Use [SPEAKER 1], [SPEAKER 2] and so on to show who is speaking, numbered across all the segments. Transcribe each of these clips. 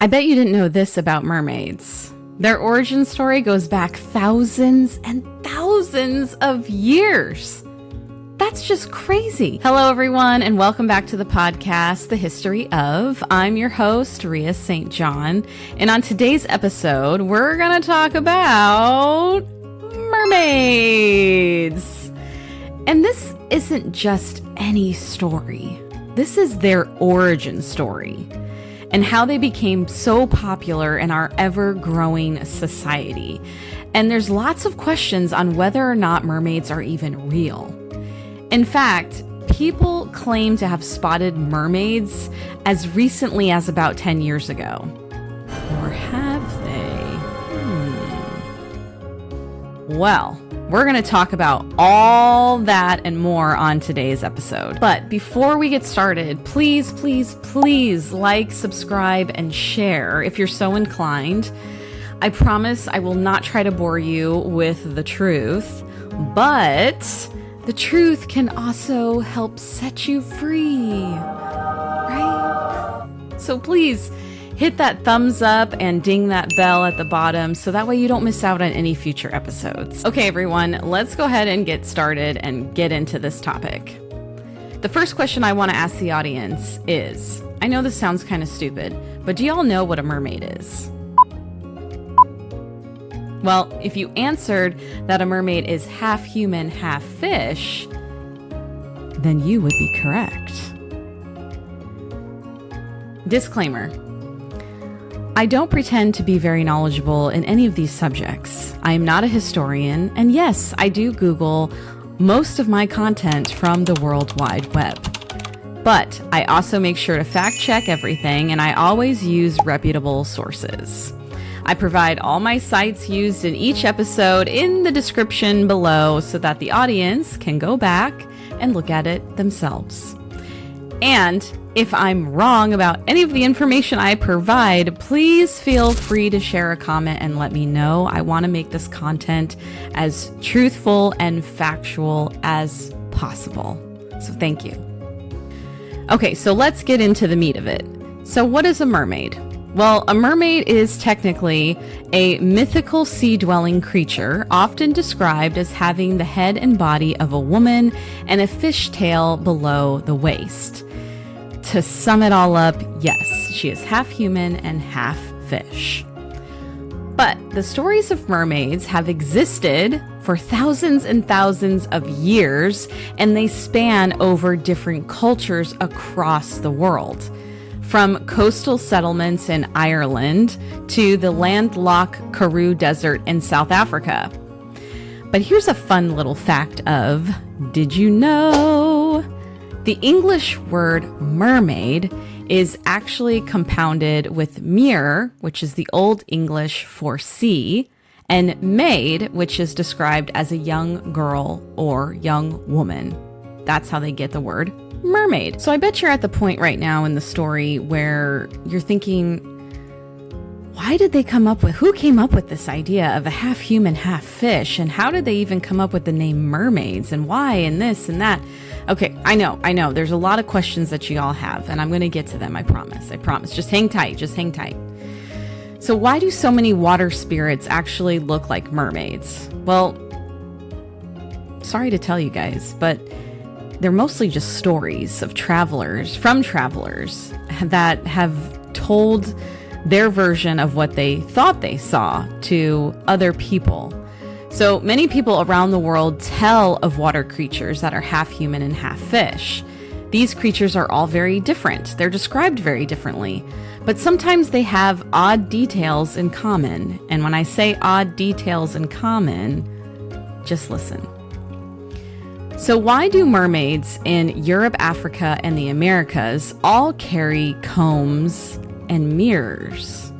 [SPEAKER 1] I bet you didn't know this about mermaids. Their origin story goes back thousands and thousands of years. That's just crazy. Hello, everyone, and welcome back to the podcast, The History Of. I'm your host, Ria St. John, and on today's episode, we're going to talk about mermaids. And this isn't just any story. This is their origin story and how they became so popular in our ever-growing society. And there's lots of questions on whether or not mermaids are even real. In fact, people claim to have spotted mermaids as recently as about 10 years ago. Or have they? Well, we're going to talk about all that and more on today's episode. But before we get started, please like, subscribe, and share if you're so inclined. I promise I will not try to bore you with the truth, but the truth can also help set you free, right? So please hit that thumbs up and ding that bell at the bottom so that way you don't miss out on any future episodes. Okay, everyone, let's go ahead and get started and get into this topic. The first question I want to ask the audience is, I know this sounds kind of stupid, but do y'all know what a mermaid is? Well, if you answered that a mermaid is half human, half fish, then you would be correct. Disclaimer. I don't pretend to be very knowledgeable in any of these subjects. I am not a historian, and yes, I do Google most of my content from the World Wide Web. But I also make sure to fact check everything, and I always use reputable sources. I provide all my sites used in each episode in the description below so that the audience can go back and look at it themselves. And if I'm wrong about any of the information I provide, please feel free to share a comment and let me know. I want to make this content as truthful and factual as possible. So thank you. Okay, so let's get into the meat of it. So what is a mermaid? Well, a mermaid is technically a mythical sea-dwelling creature, often described as having the head and body of a woman and a fishtail below the waist. To sum it all up, yes, she is half human and half fish. But the stories of mermaids have existed for thousands and thousands of years, and they span over different cultures across the world. From coastal settlements in Ireland to the landlocked Karoo Desert in South Africa. But here's a fun little fact of, did you know? The English word mermaid is actually compounded with mere, which is the Old English for sea, and maid, which is described as a young girl or young woman. That's how they get the word mermaid. So I bet you're at the point right now in the story where you're thinking, why did they come up with, who came up with this idea of a half human, half fish? And how did they even come up with the name mermaids? And why? And this and that? Okay, I know. There's a lot of questions that you all have, and I'm going to get to them. I promise. Just hang tight. So why do so many water spirits actually look like mermaids? Well, sorry to tell you guys, but they're mostly just stories of travelers that have told their version of what they thought they saw to other people. So many people around the world tell of water creatures that are half human and half fish. These creatures are all very different. They're described very differently, but sometimes they have odd details in common. And when I say odd details in common, just listen. So why do mermaids in Europe, Africa, and the Americas all carry combs and mirrors?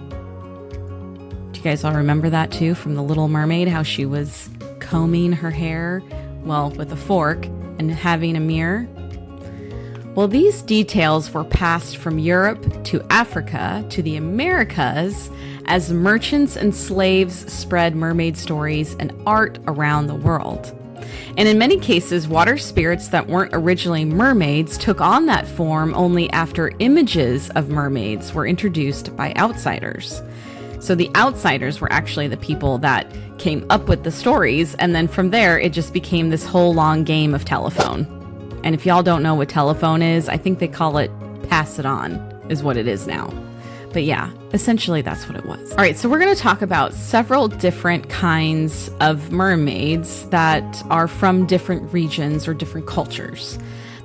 [SPEAKER 1] Do you guys all remember that too from The Little Mermaid, how she was combing her hair, well, with a fork and having a mirror? Well, these details were passed from Europe to Africa to the Americas as merchants and slaves spread mermaid stories and art around the world. And in many cases, water spirits that weren't originally mermaids took on that form only after images of mermaids were introduced by outsiders. So the outsiders were actually the people that came up with the stories, and then from there, it just became this whole long game of telephone. And if y'all don't know what telephone is, I think they call it pass it on, is what it is now. But yeah, essentially that's what it was. All right, so we're going to talk about several different kinds of mermaids that are from different regions or different cultures.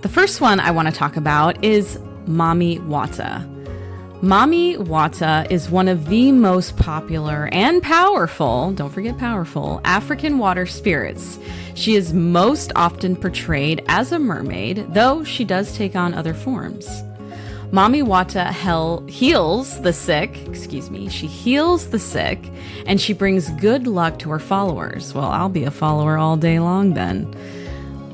[SPEAKER 1] The first one I want to talk about is Mami Wata. Mami Wata is one of the most popular and powerful, don't forget powerful, African water spirits. She is most often portrayed as a mermaid, though she does take on other forms. Mami Wata heals the sick, she heals the sick, and she brings good luck to her followers. Well, I'll be a follower all day long then.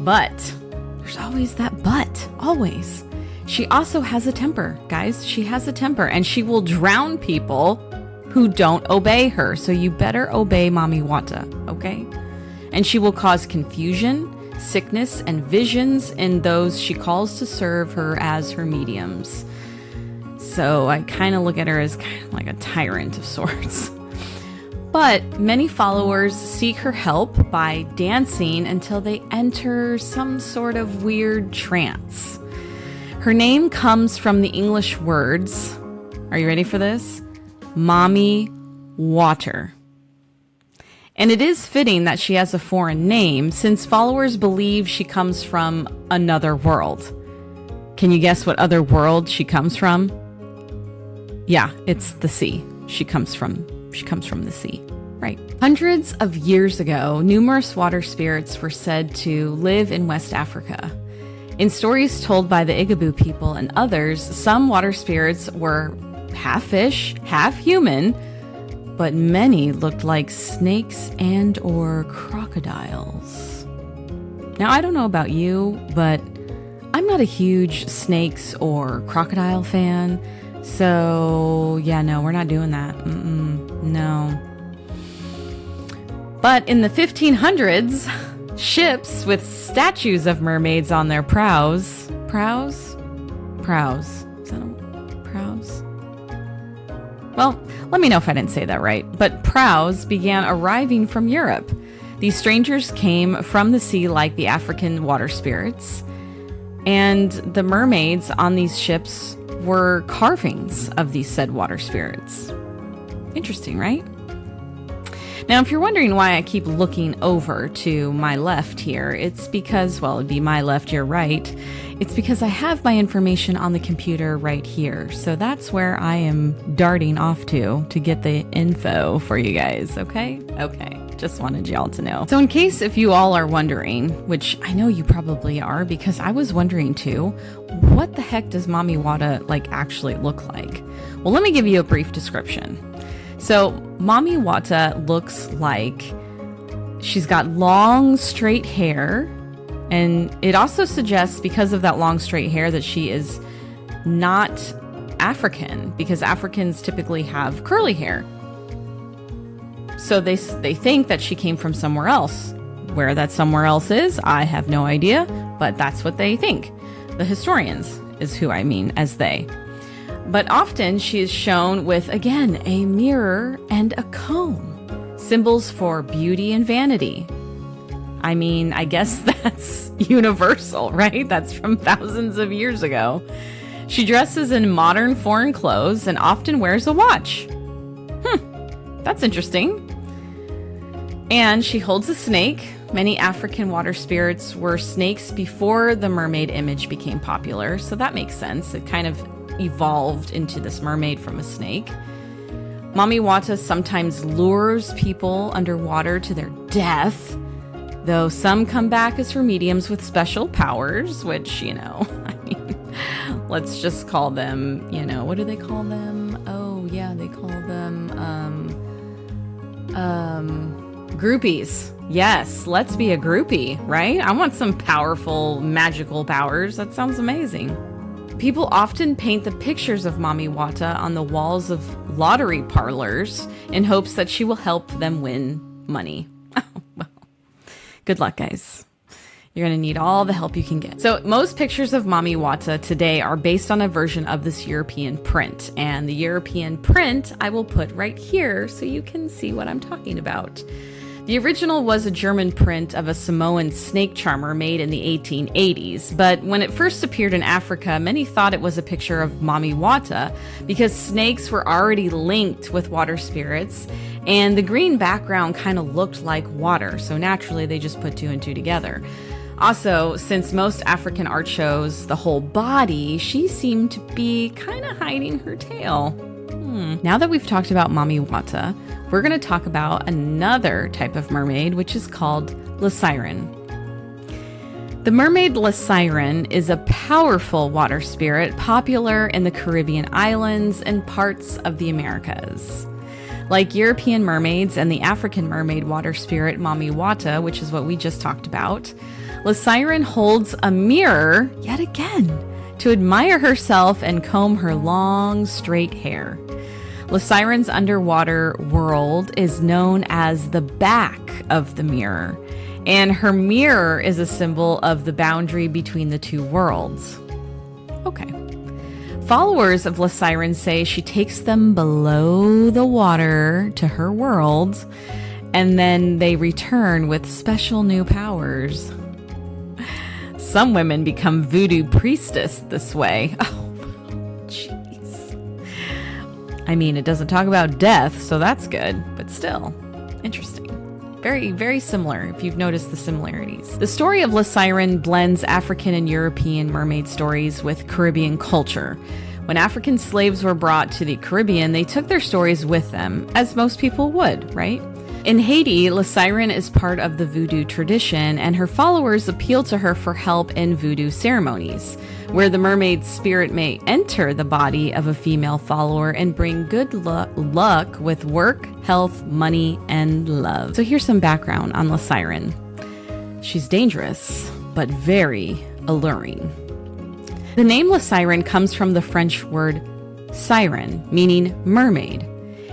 [SPEAKER 1] But, there's always that but, always. She also has a temper, guys. She has a temper, and she will drown people who don't obey her. So you better obey Mami Wata, okay? And she will cause confusion, sickness, and visions in those she calls to serve her as her mediums. So I kind of look at her as kind of like a tyrant of sorts. But many followers seek her help by dancing until they enter some sort of weird trance. Her name comes from the English words, are you ready for this? Mami Water. And it is fitting that she has a foreign name, since followers believe she comes from another world. Can you guess what other world she comes from? Yeah, it's the sea. She comes from the sea, right? Hundreds of years ago, numerous water spirits were said to live in West Africa. In stories told by the Igbo people and others, some water spirits were half fish, half human, but many looked like snakes and or crocodiles. Now, I don't know about you, but I'm not a huge snakes or crocodile fan. So yeah, no, we're not doing that. No. But in the 1500s, ships with statues of mermaids on their prows. Prows? Is that a prows? Well, let me know if I didn't say that right. But prows began arriving from Europe. These strangers came from the sea like the African water spirits. And the mermaids on these ships were carvings of these said water spirits. Interesting, right? Now, if you're wondering why I keep looking over to my left here, it's because, well, it'd be my left, your right. It's because I have my information on the computer right here. So that's where I am darting off to get the info for you guys, okay? Okay, just wanted y'all to know. So in case if you all are wondering, which I know you probably are because I was wondering too, what the heck does Mami Wata actually look like? Well, let me give you a brief description. So Mami Wata looks like she's got long, straight hair. And it also suggests, because of that long, straight hair, that she is not African, because Africans typically have curly hair. So they think that she came from somewhere else. Where that somewhere else is, I have no idea, but that's what they think. The historians is who I mean as they. But often she is shown with, again, a mirror and a comb, symbols for beauty and vanity. I mean, I guess that's universal, right? That's from thousands of years ago. She dresses in modern foreign clothes and often wears a watch. That's interesting. And she holds a snake. Many African water spirits were snakes before the mermaid image became popular, so that makes sense. It kind of evolved into this mermaid from a snake. Mami Wata sometimes lures people underwater to their death, though some come back as her mediums with special powers, which, let's just call them, what do they call them? Oh, yeah, they call them, groupies. Yes, let's be a groupie, right? I want some powerful, magical powers. That sounds amazing. People often paint the pictures of Mami Wata on the walls of lottery parlors in hopes that she will help them win money. Well, Good luck, guys. You're going to need all the help you can get. So most pictures of Mami Wata today are based on a version of this European print. And the European print I will put right here so you can see what I'm talking about. The original was a German print of a Samoan snake charmer made in the 1880s. But when it first appeared in Africa, many thought it was a picture of Mami Wata because snakes were already linked with water spirits. And the green background kind of looked like water. So naturally, they just put two and two together. Also, since most African art shows the whole body, she seemed to be kind of hiding her tail. Now that we've talked about Mami Wata, we're going to talk about another type of mermaid, which is called La Siren. The mermaid La Siren is a powerful water spirit popular in the Caribbean islands and parts of the Americas. Like European mermaids and the African mermaid water spirit Mami Wata, which is what we just talked about, La Siren holds a mirror, yet again, to admire herself and comb her long, straight hair. La Siren's underwater world is known as the back of the mirror, and her mirror is a symbol of the boundary between the two worlds. Okay. Followers of La Siren say she takes them below the water to her world, and then they return with special new powers. Some women become voodoo priestess this way. Oh, jeez. I mean, it doesn't talk about death, so that's good, but still, interesting. Very, very similar, if you've noticed the similarities. The story of La Siren blends African and European mermaid stories with Caribbean culture. When African slaves were brought to the Caribbean, they took their stories with them, as most people would, right? In Haiti, La Siren is part of the voodoo tradition, and her followers appeal to her for help in voodoo ceremonies, where the mermaid spirit may enter the body of a female follower and bring good luck with work, health, money, and love. So here's some background on La Siren. She's dangerous, but very alluring. The name La Siren comes from the French word siren, meaning mermaid.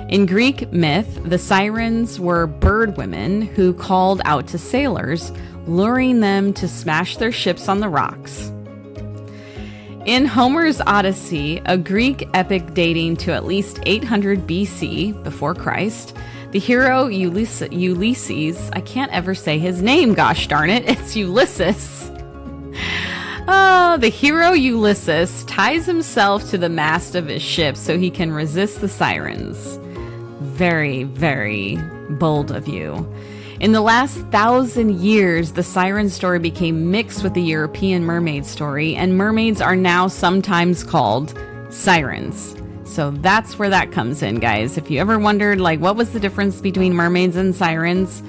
[SPEAKER 1] In Greek myth, the sirens were bird women who called out to sailors, luring them to smash their ships on the rocks. In Homer's Odyssey, a Greek epic dating to at least 800 BC, before Christ, the hero Ulysses, I can't ever say his name, gosh darn it, it's Ulysses. The hero Ulysses ties himself to the mast of his ship so he can resist the sirens. Very, very bold of you. In the last 1,000 years, the siren story became mixed with the European mermaid story, and mermaids are now sometimes called sirens. So that's where that comes in, guys. If you ever wondered, like, what was the difference between mermaids and sirens?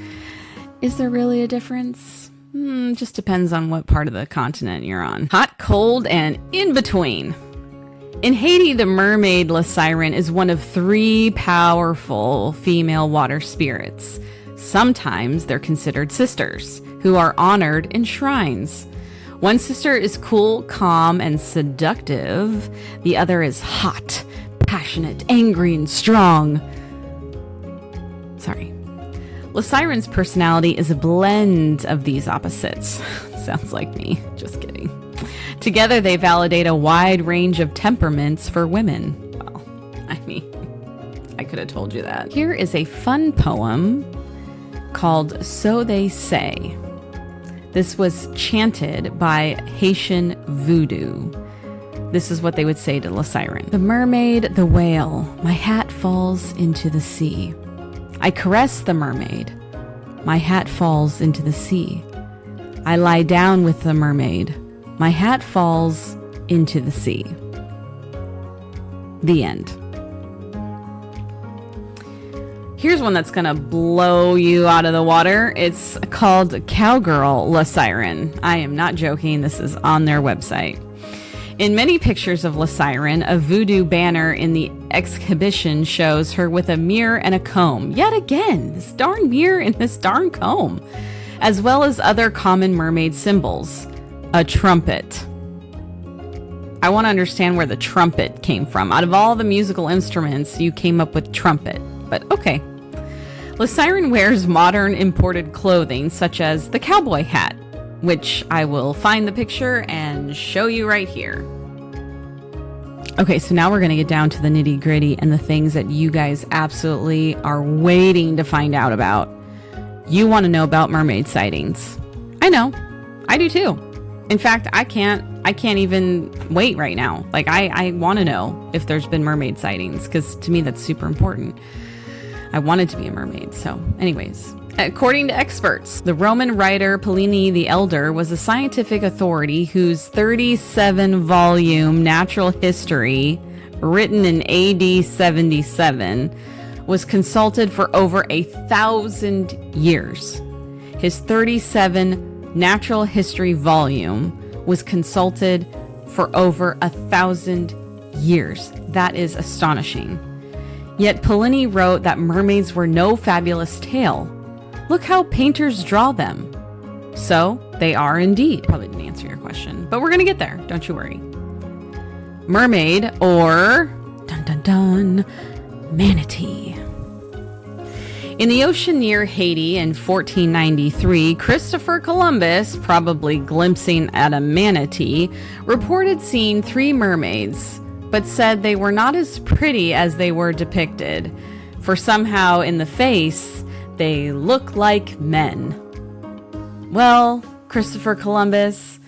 [SPEAKER 1] Is there really a difference? Just depends on what part of the continent you're on. Hot, cold, and in between. In Haiti, the mermaid La Siren is one of 3 powerful female water spirits. Sometimes they're considered sisters, who are honored in shrines. One sister is cool, calm, and seductive. The other is hot, passionate, angry, and strong. Sorry. La Siren's personality is a blend of these opposites. Sounds like me. Just kidding. Together, they validate a wide range of temperaments for women. Well, I mean, I could have told you that. Here is a fun poem called So They Say. This was chanted by Haitian voodoo. This is what they would say to La Siren. The mermaid, the whale, my hat falls into the sea. I caress the mermaid. My hat falls into the sea. I lie down with the mermaid. My hat falls into the sea. The end. Here's one that's gonna blow you out of the water. It's called Cowgirl La Siren. I am not joking. This is on their website. In many pictures of La Siren, a voodoo banner in the exhibition shows her with a mirror and a comb. Yet again, this darn mirror and this darn comb, as well as other common mermaid symbols. A trumpet. I want to understand where the trumpet came from. Out of all the musical instruments, you came up with trumpet. But okay. The siren wears modern imported clothing such as the cowboy hat, which I will find the picture and show you right here. Okay, so now we're going to get down to the nitty gritty and the things that you guys absolutely are waiting to find out about. You want to know about mermaid sightings. I know. I do too. In fact, I can't even wait right now. Like, I want to know if there's been mermaid sightings, because to me that's super important. I wanted to be a mermaid. So anyways, according to experts, the Roman writer Pliny the Elder was a scientific authority whose 37-volume natural history, written in AD 77, was consulted for over 1,000 years. His 37 natural history volume was consulted for over 1,000 years. That is astonishing. Yet Pliny wrote that mermaids were no fabulous tale. Look how painters draw them. So they are indeed. Probably didn't answer your question, but we're going to get there. Don't you worry. Mermaid, or dun dun dun, manatee. In the ocean near Haiti in 1493, Christopher Columbus, probably glimpsing at a manatee, reported seeing 3 mermaids, but said they were not as pretty as they were depicted, for somehow in the face, they look like men. Well, Christopher Columbus,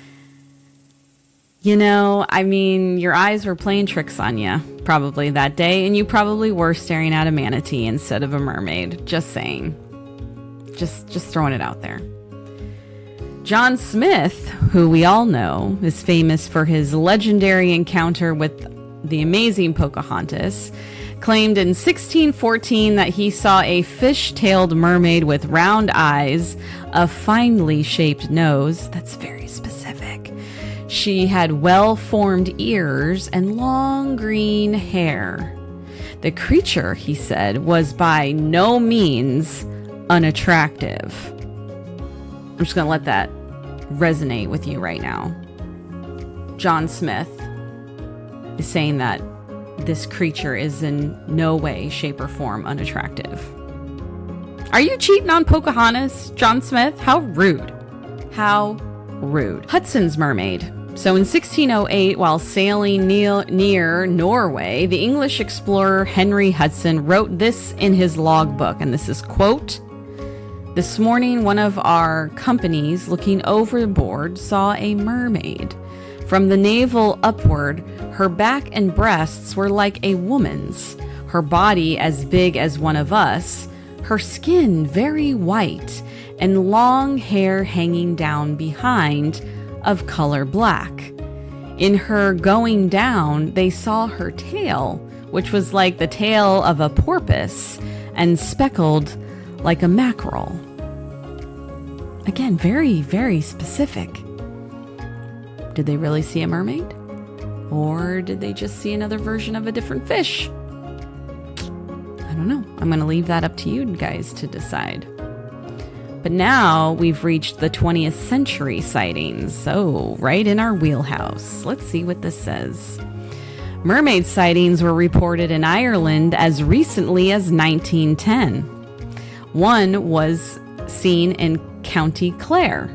[SPEAKER 1] your eyes were playing tricks on you probably that day, and you probably were staring at a manatee instead of a mermaid. Just saying. Just throwing it out there. John Smith, who we all know is famous for his legendary encounter with the amazing Pocahontas, claimed in 1614 that he saw a fish-tailed mermaid with round eyes, a finely shaped nose. That's very specific. She had well-formed ears and long green hair. The creature, he said, was by no means unattractive. I'm just going to let that resonate with you right now. John Smith is saying that this creature is in no way, shape, or form unattractive. Are you cheating on Pocahontas, John Smith? How rude. How rude. Hudson's mermaid. So in 1608, while sailing near Norway, the English explorer Henry Hudson wrote this in his logbook, and this is, quote, "This morning, one of our companies looking overboard saw a mermaid. From the navel upward, her back and breasts were like a woman's, her body as big as one of us, her skin very white, and long hair hanging down behind, of color black. In her going down, they saw her tail, which was like the tail of a porpoise, and speckled like a mackerel." Again, very, very specific. Did they really see a mermaid? Or did they just see another version of a different fish? I don't know. I'm going to leave that up to you guys to decide. But now we've reached the 20th century sightings, so right in our wheelhouse. Let's see what this says. Mermaid sightings were reported in Ireland as recently as 1910. One was seen in County Clare.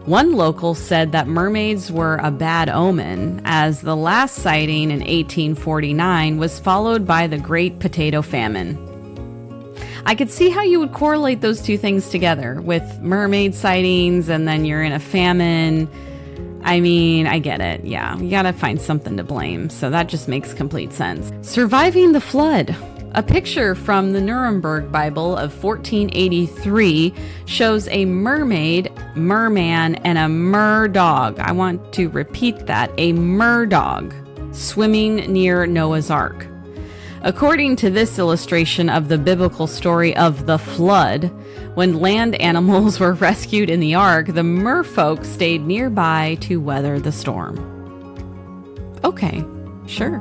[SPEAKER 1] One local said that mermaids were a bad omen, as the last sighting in 1849 was followed by the Great Potato Famine. I could see how you would correlate those two things together, with mermaid sightings and then you're in a famine. I mean, I get it. Yeah, you gotta find something to blame, so that just makes complete sense. Surviving the flood. A picture from the Nuremberg Bible of 1483 shows a mermaid, merman, and a murdog. I want to repeat that, a murdog, swimming near Noah's Ark. According to this illustration of the biblical story of the flood, when land animals were rescued in the ark, the merfolk stayed nearby to weather the storm. Okay, sure.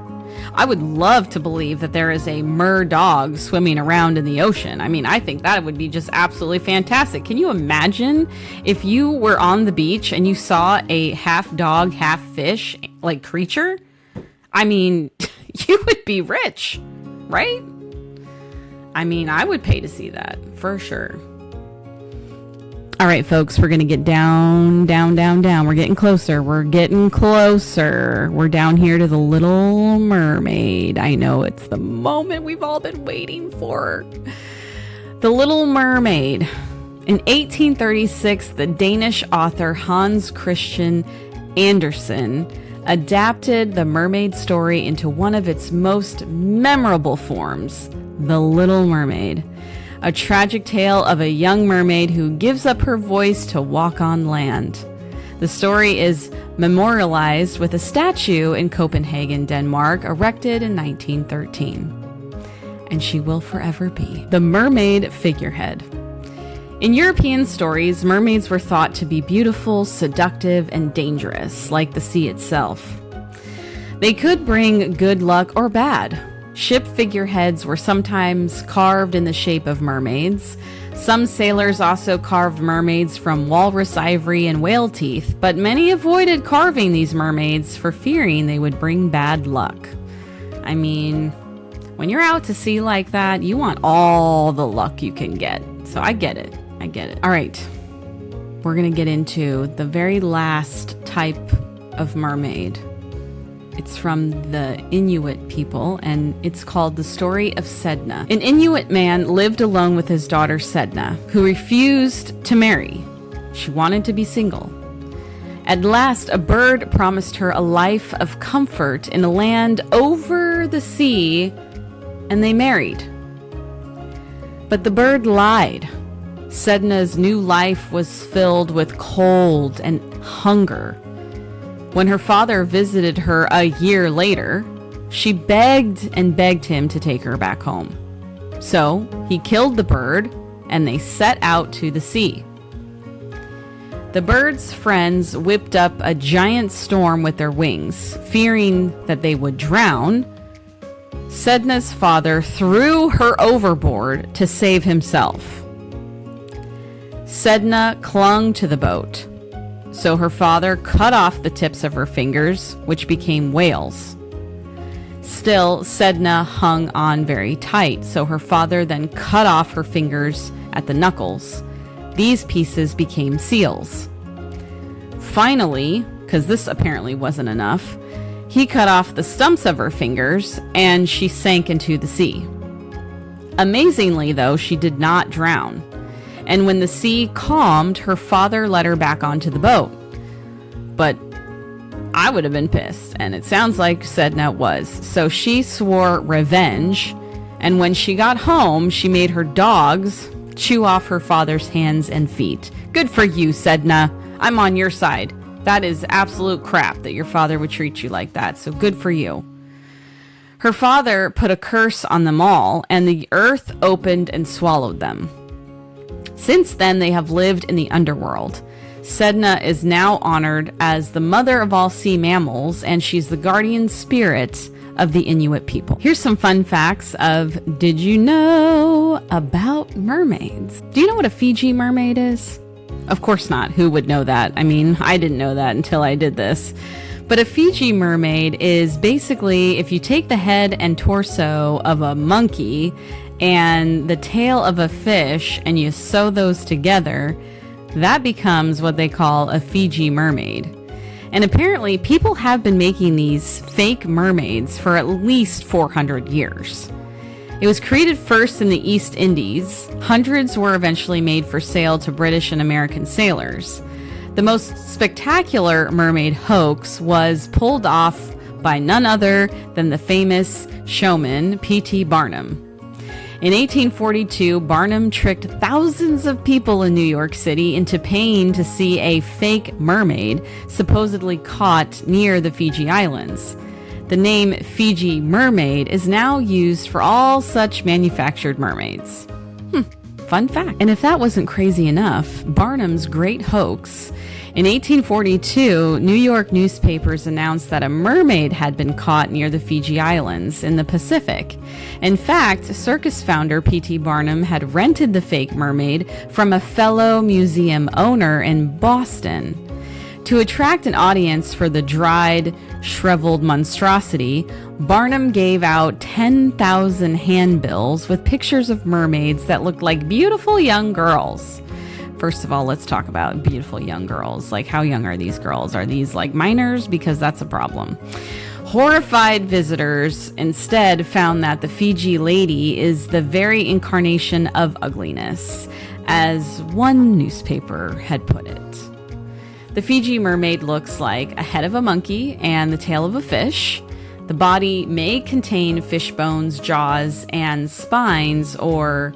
[SPEAKER 1] I would love to believe that there is a murdog swimming around in the ocean. I mean, I think that would be just absolutely fantastic. Can you imagine if you were on the beach and you saw a half dog, half fish, like, creature? I mean, you would be rich, right? I mean, I would pay to see that for sure. All right, folks, we're going to get down. We're getting closer. We're down here to The Little Mermaid. I know it's the moment we've all been waiting for. The Little Mermaid. In 1836, the Danish author Hans Christian Andersen adapted the mermaid story into one of its most memorable forms, The Little Mermaid. A tragic tale of a young mermaid who gives up her voice to walk on land. The story is memorialized with a statue in Copenhagen, Denmark, erected in 1913. And she will forever be the mermaid figurehead. In European stories, mermaids were thought to be beautiful, seductive, and dangerous, like the sea itself. They could bring good luck or bad. Ship figureheads were sometimes carved in the shape of mermaids. Some sailors also carved mermaids from walrus ivory and whale teeth, but many avoided carving these mermaids for fearing they would bring bad luck. I mean, when you're out to sea like that, you want all the luck you can get. So I get it. All right, we're going to get into the very last type of mermaid. It's from the Inuit people, and it's called The Story of Sedna. An Inuit man lived alone with his daughter Sedna, who refused to marry. She wanted to be single. At last, a bird promised her a life of comfort in a land over the sea, and they married. But the bird lied. Sedna's new life was filled with cold and hunger. When her father visited her a year later, she begged and begged him to take her back home. So he killed the bird, and they set out to the sea. The bird's friends whipped up a giant storm with their wings, fearing that they would drown. Sedna's father threw her overboard to save himself. Sedna clung to the boat. So her father cut off the tips of her fingers, which became whales. Still, Sedna hung on very tight, so her father then cut off her fingers at the knuckles. These pieces became seals. Finally, because this apparently wasn't enough, he cut off the stumps of her fingers, and she sank into the sea. Amazingly, though, she did not drown. And when the sea calmed, her father let her back onto the boat. But I would have been pissed, and it sounds like Sedna was. So she swore revenge, and when she got home, she made her dogs chew off her father's hands and feet. Good for you, Sedna. I'm on your side. That is absolute crap that your father would treat you like that, so good for you. Her father put a curse on them all, and the earth opened and swallowed them. Since then, they have lived in the underworld. Sedna is now honored as the mother of all sea mammals, and she's the guardian spirit of the Inuit people. Here's some fun facts of Did You Know About Mermaids? Do you know what a Fiji mermaid is? Of course not. Who would know that? I mean, I didn't know that until I did this. But a Fiji mermaid is basically if you take the head and torso of a monkey and the tail of a fish and you sew those together, that becomes what they call a Fiji mermaid. And apparently people have been making these fake mermaids for at least 400 years. It was created first in the East Indies. Hundreds were eventually made for sale to British and American sailors. The most spectacular mermaid hoax was pulled off by none other than the famous showman P.T. Barnum. In 1842, Barnum tricked thousands of people in New York City into paying to see a fake mermaid supposedly caught near the Fiji Islands. The name Fiji Mermaid is now used for all such manufactured mermaids. Fun fact. And if that wasn't crazy enough, Barnum's great hoax. In 1842, New York newspapers announced that a mermaid had been caught near the Fiji Islands in the Pacific. In fact, circus founder P.T. Barnum had rented the fake mermaid from a fellow museum owner in Boston. To attract an audience for the dried, shriveled monstrosity, Barnum gave out 10,000 handbills with pictures of mermaids that looked like beautiful young girls. First of all, let's talk about beautiful young girls. Like, how young are these girls? Are these like minors? Because that's a problem. Horrified visitors instead found that the Fiji lady is the very incarnation of ugliness, as one newspaper had put it. The Fiji mermaid looks like a head of a monkey and the tail of a fish. The body may contain fish bones, jaws, and spines, or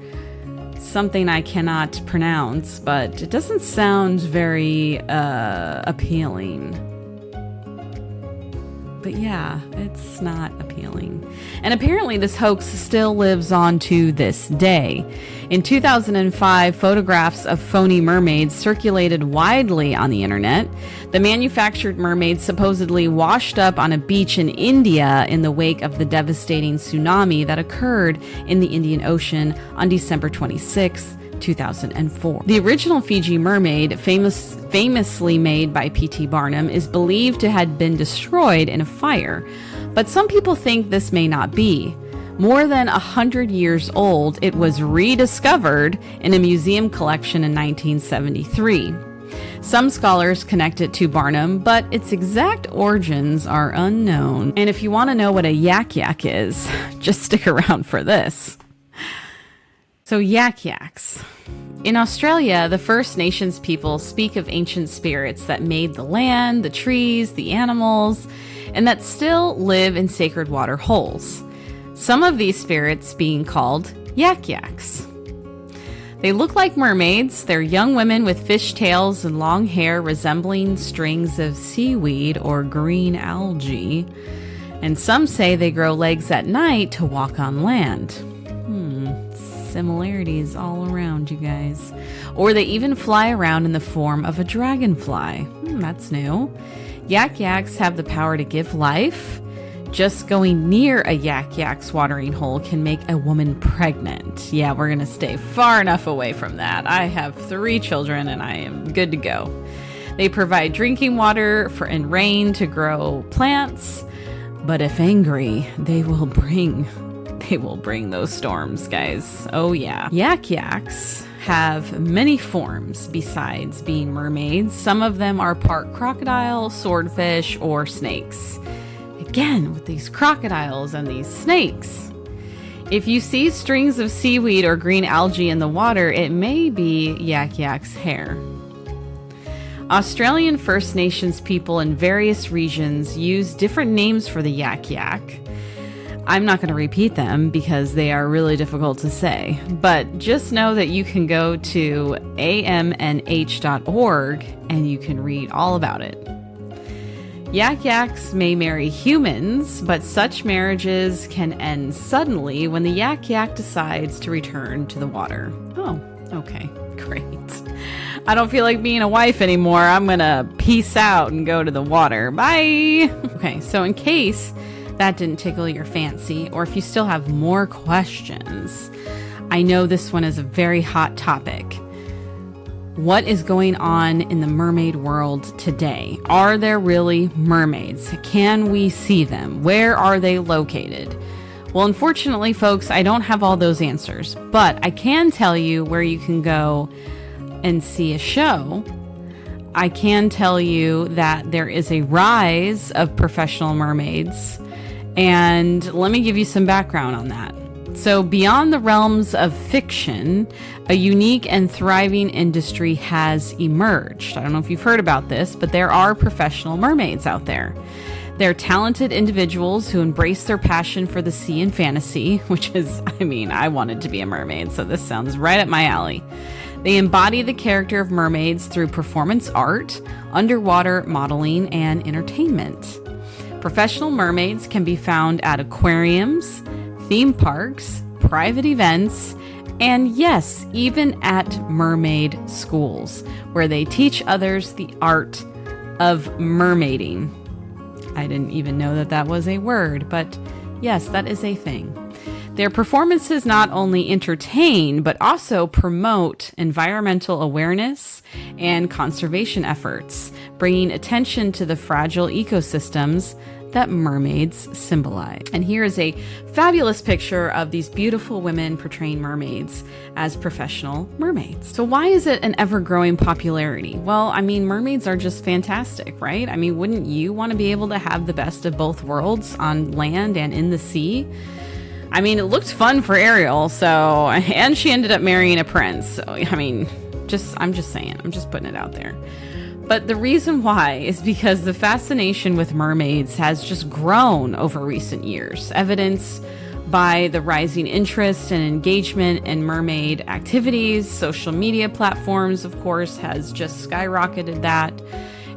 [SPEAKER 1] something I cannot pronounce, but it doesn't sound very appealing. But yeah, it's not appealing. And apparently this hoax still lives on to this day. In 2005, photographs of phony mermaids circulated widely on the internet. The manufactured mermaids supposedly washed up on a beach in India in the wake of the devastating tsunami that occurred in the Indian Ocean on December 26, 2004. The original Fiji mermaid, famously made by P.T. Barnum, is believed to have been destroyed in a fire, but some people think this may not be. More than 100 years old, it was rediscovered in a museum collection in 1973. Some scholars connect it to Barnum, but its exact origins are unknown. And if you want to know what a yak-yak is, just stick around for this. So yak-yaks. In Australia, the First Nations people speak of ancient spirits that made the land, the trees, the animals, and that still live in sacred water holes. Some of these spirits being called yak-yaks. They look like mermaids. They're young women with fish tails and long hair resembling strings of seaweed or green algae. And some say they grow legs at night to walk on land. Similarities all around, you guys. Or they even fly around in the form of a dragonfly. That's new. Yak-yaks have the power to give life. Just going near a yak-yak's watering hole can make a woman pregnant. Yeah, we're going to stay far enough away from that. I have 3 children and I am good to go. They provide drinking water and rain to grow plants. But if angry, they will bring those storms, guys. Oh yeah. Yak-yaks have many forms besides being mermaids. Some of them are part crocodile, swordfish, or snakes. Again, with these crocodiles and these snakes. If you see strings of seaweed or green algae in the water, it may be yak-yak's hair. Australian First Nations people in various regions use different names for the yak-yak. I'm not going to repeat them because they are really difficult to say, but just know that you can go to amnh.org and you can read all about it. Yak-yaks may marry humans, but such marriages can end suddenly when the yak-yak decides to return to the water. Oh, okay, great. I don't feel like being a wife anymore. I'm going to peace out and go to the water. Bye! Okay, so in case that didn't tickle your fancy, or if you still have more questions, I know this one is a very hot topic. What is going on in the mermaid world today? Are there really mermaids? Can we see them? Where are they located? Well, unfortunately, folks, I don't have all those answers, but I can tell you where you can go and see a show. I can tell you that there is a rise of professional mermaids, and let me give you some background on that. So beyond the realms of fiction, a unique and thriving industry has emerged. I don't know if you've heard about this, but there are professional mermaids out there. They're talented individuals who embrace their passion for the sea and fantasy, which is, I wanted to be a mermaid, so this sounds right up my alley. They embody the character of mermaids through performance art, underwater modeling, and entertainment. Professional mermaids can be found at aquariums, theme parks, private events, and yes, even at mermaid schools, where they teach others the art of mermaiding. I didn't even know that was a word, but yes, that is a thing. Their performances not only entertain, but also promote environmental awareness and conservation efforts, bringing attention to the fragile ecosystems that mermaids symbolize. And here is a fabulous picture of these beautiful women portraying mermaids as professional mermaids. So why is it an ever-growing popularity? Well, I mean, mermaids are just fantastic, right? I mean, wouldn't you want to be able to have the best of both worlds on land and in the sea? I mean, it looked fun for Ariel, and she ended up marrying a prince. So, I mean, I'm just saying, I'm just putting it out there. But the reason why is because the fascination with mermaids has just grown over recent years, evidenced by the rising interest and engagement in mermaid activities. Social media platforms, of course, has just skyrocketed that.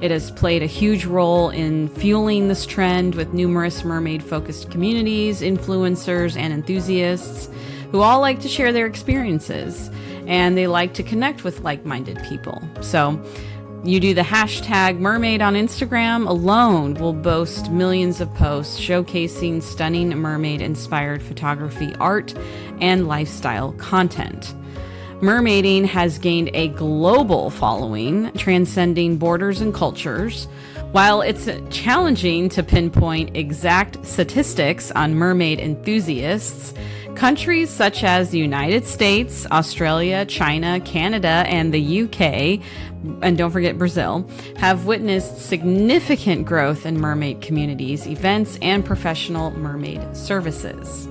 [SPEAKER 1] It has played a huge role in fueling this trend with numerous mermaid-focused communities, influencers, and enthusiasts who all like to share their experiences, and they like to connect with like-minded people. So you do the hashtag mermaid on Instagram alone will boast millions of posts showcasing stunning mermaid-inspired photography, art, and lifestyle content. Mermaiding has gained a global following, transcending borders and cultures. While it's challenging to pinpoint exact statistics on mermaid enthusiasts, countries such as the United States, Australia, China, Canada, and the UK, and don't forget Brazil, have witnessed significant growth in mermaid communities, events, and professional mermaid services.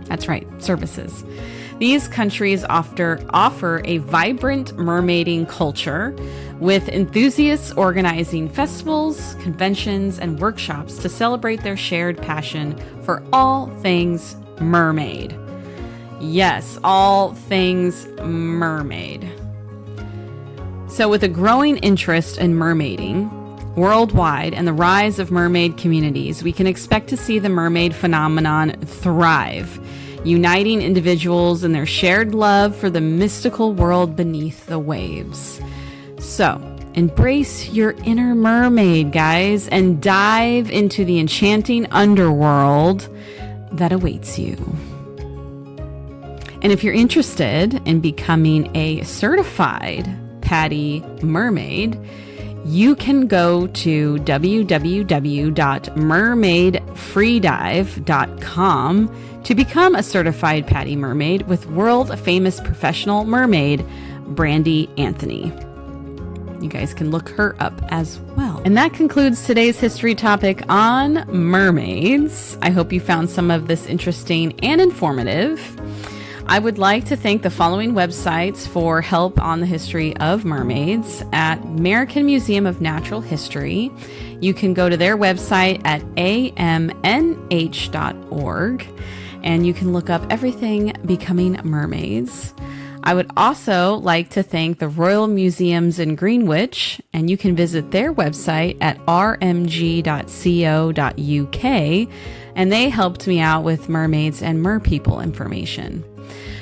[SPEAKER 1] That's right, services. These countries offer a vibrant mermaiding culture, with enthusiasts organizing festivals, conventions, and workshops to celebrate their shared passion for all things mermaid. Yes, all things mermaid. So with a growing interest in mermaiding worldwide and the rise of mermaid communities, we can expect to see the mermaid phenomenon thrive, uniting individuals in their shared love for the mystical world beneath the waves. So, embrace your inner mermaid, guys, and dive into the enchanting underworld that awaits you. And if you're interested in becoming a certified PADI mermaid, you can go to www.mermaidfreedive.com to become a certified PADI mermaid with world-famous professional mermaid Brandy Anthony. You guys can look her up as well. And that concludes today's history topic on mermaids. I hope you found some of this interesting and informative. I would like to thank the following websites for help on the history of mermaids. At American Museum of Natural History, you can go to their website at amnh.org, and you can look up everything becoming mermaids. I would also like to thank the Royal Museums in Greenwich, and you can visit their website at rmg.co.uk, and they helped me out with mermaids and merpeople information.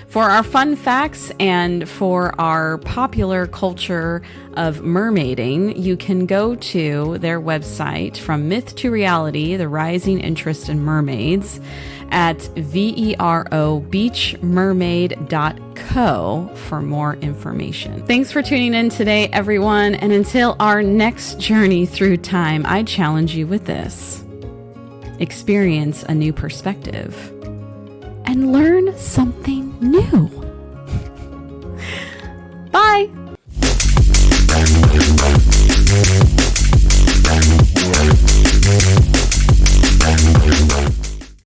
[SPEAKER 1] For our fun facts and for our popular culture of mermaiding, you can go to their website, From Myth to Reality, The Rising Interest in Mermaids, at verobeachmermaid.co for more information. Thanks for tuning in today, everyone, and until our next journey through time, I challenge you with this. Experience a new perspective and learn something new.